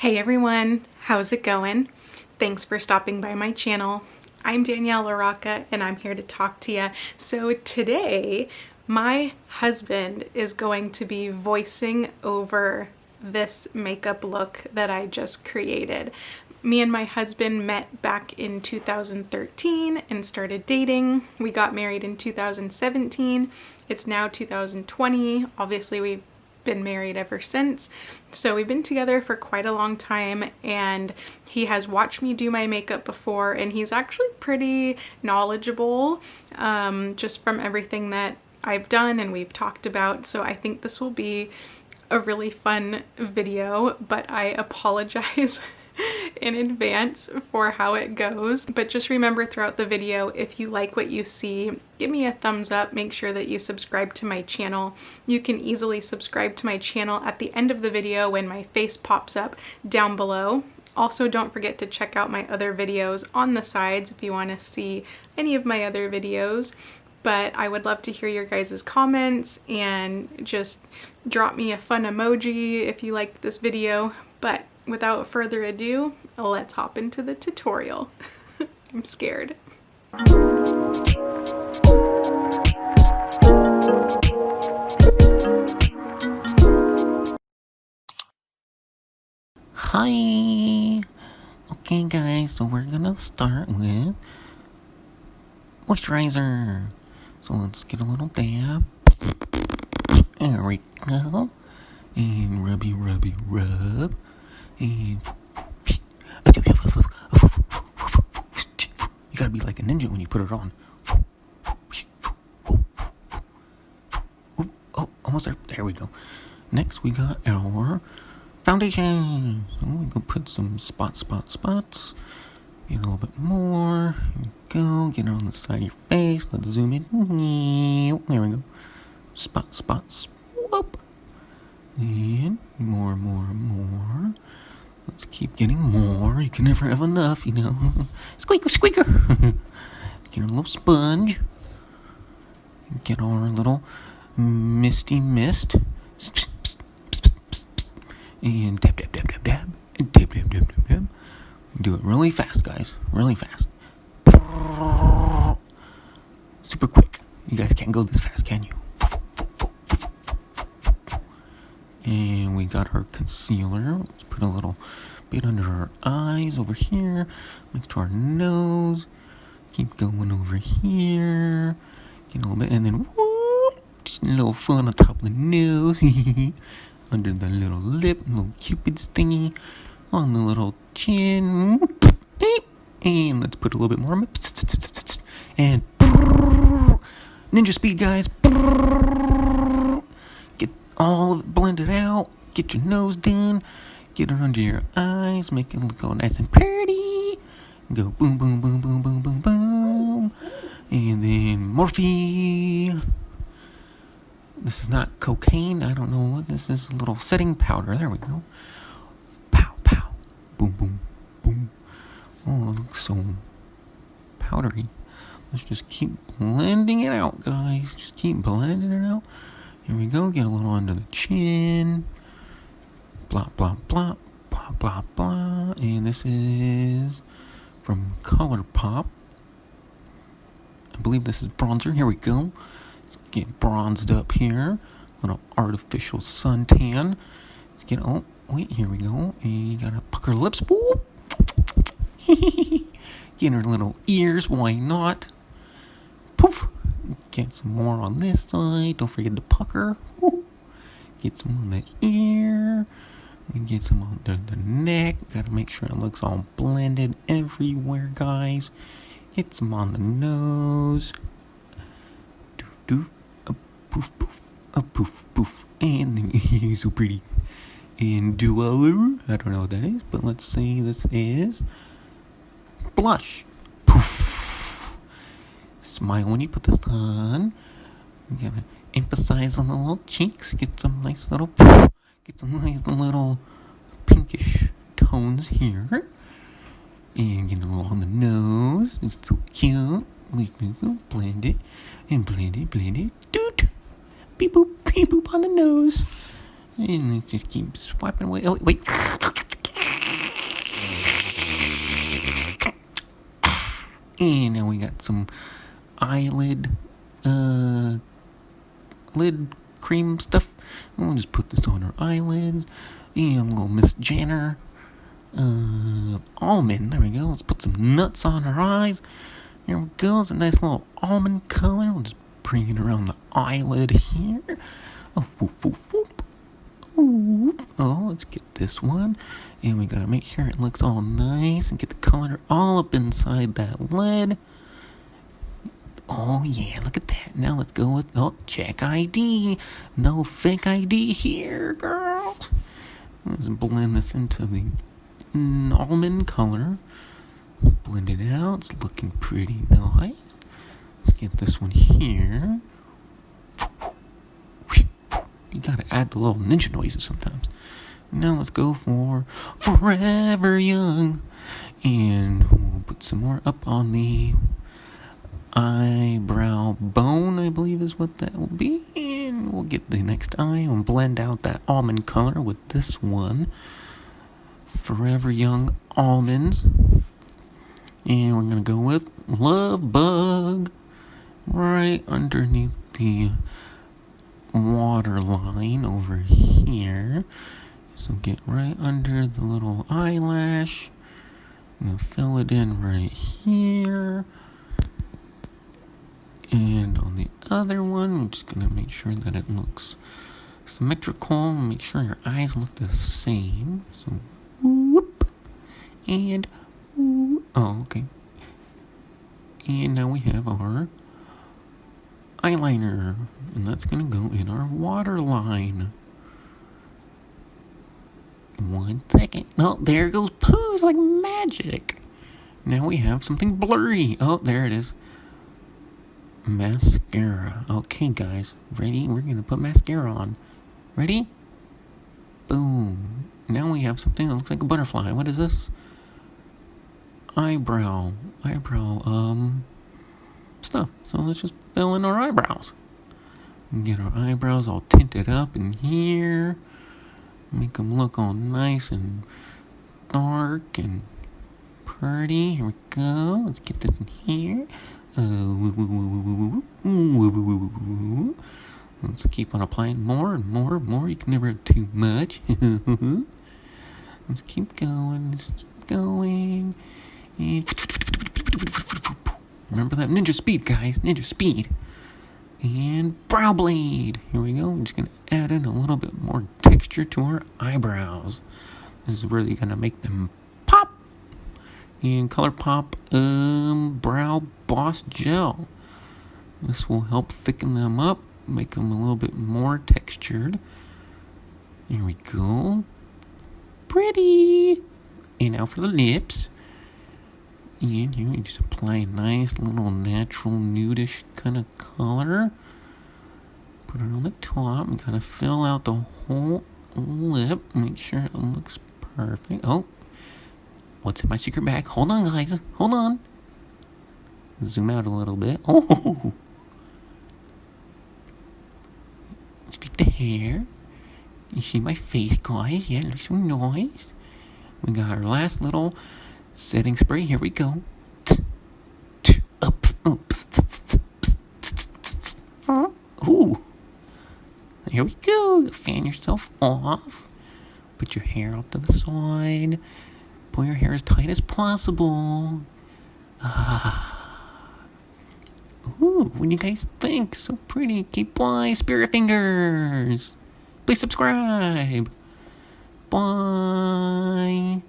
Hey everyone, how's it going? Thanks for stopping by my channel. I'm Danielle LaRocca and I'm here to talk to you. So today, my husband is going to be voicing over this makeup look that I just created. Me and my husband met back in 2013 and started dating. We got married in 2017. It's now 2020. Obviously, we've been married ever since. So we've been together for quite a long time, and he has watched me do my makeup before, and he's actually pretty knowledgeable just from everything that I've done and we've talked about. So I think this will be a really fun video, but I apologize in advance for how it goes. But just remember throughout the video, if you like what you see, give me a thumbs up. Make sure that you subscribe to my channel. You can easily subscribe to my channel at the end of the video when my face pops up down below. Also, don't forget to check out my other videos on the sides if you want to see any of my other videos. But I would love to hear your guys' comments and just drop me a fun emoji if you liked this video. But without further ado, let's hop into the tutorial. I'm scared. Hi! Okay guys, so we're gonna start with moisturizer. So let's get a little dab. There we go. And rubby rub. And you gotta be like a ninja when you put it on. Oh, almost there. There we go. Next we got our foundation. So we go put some spots. Get a little bit more. Here we go. Get it on the side of your face. Let's zoom in. There we go. Spots. Whoop. And more. Let's keep getting more. You can never have enough, you know. Squeaker. Get a little sponge. Get our little misty mist. And dab. And dab. Do it really fast, guys. Really fast. Super quick. You guys can't go this fast, can you? And we got our concealer. Let's put a little bit under our eyes over here. Next to our nose. Keep going over here. Get a little bit. And then whoop. Just a little fun on top of the nose. Under the little lip. Little cupid's thingy. On the little chin. And let's put a little bit more. And ninja speed, guys. Get all of it blended out. Get your nose done. Get it under your eyes. Make it look all nice and pretty. Go boom. And then Morphe. This is not cocaine. I don't know what this is. A little setting powder. There we go. Pow. Boom. Oh, it looks so powdery. Let's just keep blending it out, guys. Just keep blending it out. Here we go. Get a little under the chin. Blah. And this is from Colourpop. I believe this is bronzer. Here we go. Let's get bronzed up here. Little artificial suntan. Let's get, oh, wait, here we go. And you gotta pucker lips. Whoop. Get her little ears. Why not? Poof. Get some more on this side. Don't forget to pucker. Woo. Get some on the ear. And get some under the neck. Gotta make sure it looks all blended everywhere, guys. Get some on the nose. Doof. A poof. A poof. And then, so pretty. And duo. I don't know what that is, but let's see. This is blush. Poof. Smile when you put this on. You gotta emphasize on the little cheeks. Get some nice little pinkish tones here. And get a little on the nose. It's so cute. Blend it. Doot. Beep boop on the nose. And just keep swiping away. Oh, wait. And now we got some eyelid lid cream stuff. We'll just put this on her eyelids. And a little Miss Janner almond. There we go. Let's put some nuts on her eyes. There we go. It's a nice little almond color. We'll just bring it around the eyelid here. Oh, whoop, whoop, whoop. Oh, let's get this one. And we gotta make sure it looks all nice and get the color all up inside that lid. Oh, yeah, look at that. Now let's go with, check ID. No fake ID here, girls. Let's blend this into the almond color. Blend it out. It's looking pretty nice. Let's get this one here. You gotta add the little ninja noises sometimes. Now let's go for Forever Young. And we'll put some more up on the eyebrow bone, I believe is what that will be. And we'll get the next eye and blend out that almond color with this one. Forever Young Almonds. And we're gonna go with Love Bug right underneath the waterline over here. So get right under the little eyelash. I'm gonna fill it in right here. And on the other one, I'm just gonna make sure that it looks symmetrical. Make sure your eyes look the same. So whoop and whoop. Oh, okay. And now we have our eyeliner, and that's gonna go in our waterline. 1 second. Oh, there goes Pooh's like magic. Now we have something blurry. Oh, there it is. Mascara. Okay, guys, ready? We're gonna put mascara on. Ready? Boom. Now we have something that looks like a butterfly. What is this? Eyebrow stuff. So let's just fill in our eyebrows. Get our eyebrows all tinted up in here. Make them look all nice and dark and pretty. Here we go. Let's get this in here. Let's keep on applying more and more and more. You can never have too much. Let's keep going. Let's keep going. And remember that ninja speed, guys. Ninja speed. And brow blade. Here we go. I'm just going to add in a little bit more texture to our eyebrows. This is really going to make them pop. And Colourpop Brow Boss Gel. This will help thicken them up. Make them a little bit more textured. Here we go. Pretty. And now for the lips. And here we just apply a nice little natural nudish kind of color. Put it on the top. We gotta fill out the whole lip. Make sure it looks perfect. Oh, what's in my secret bag? Hold on, guys. Hold on. Zoom out a little bit. Oh, speak the hair. You see my face, guys? Yeah, it looks so nice. We got our last little setting spray. Here we go. Up. Ooh. Here we go. Fan yourself off. Put your hair off to the side. Pull your hair as tight as possible. Ooh, what do you guys think? So pretty. Keep bye, spirit fingers. Please subscribe. Bye.